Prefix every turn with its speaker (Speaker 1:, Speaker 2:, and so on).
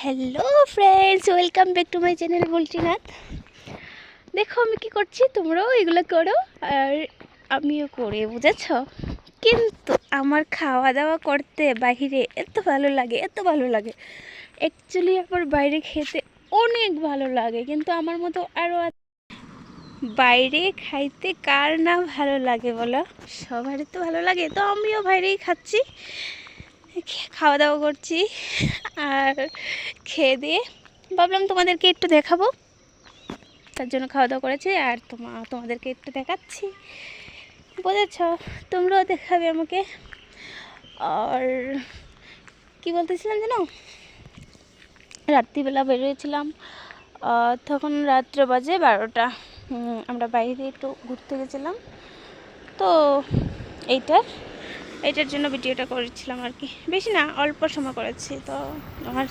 Speaker 1: Hello friends, welcome back to my channel Bultinath. দেখো আমি কি করছি, তোমরাও এগুলো করো আর আমিও করি, বুঝেছ? কিন্তু আমার খাওয়া দাওয়া করতে বাইরে এত ভালো লাগে, এত ভালো লাগে। অ্যাকচুয়ালি আমার বাইরে খেতে অনেক ভালো লাগে, কিন্তু আমার মতো আরও বাইরে খাইতে কার না ভালো লাগে বলো? সবারই তো ভালো লাগে, তো আমিও বাইরেই খাচ্ছি, খাওয়া দাওয়া করছি। আর খেয়ে দিয়ে ভাবলাম তোমাদেরকে একটু দেখাবো, তার জন্য খাওয়া দাওয়া করেছি আর তোমাদেরকে একটু দেখাচ্ছি, বুঝেছ? তোমরাও দেখাবে আমাকে। আর কি বলতেছিলাম যেন, রাত্রিবেলা বেরিয়েছিলাম, তখন রাত্রে বাজে 12টা। আমরা বাইরে একটু ঘুরতে গেছিলাম, তো এইটার জন্য ভিডিওটা করেছিলাম আর কি। বেশি না, অল্প সময় করেছি। তো আমার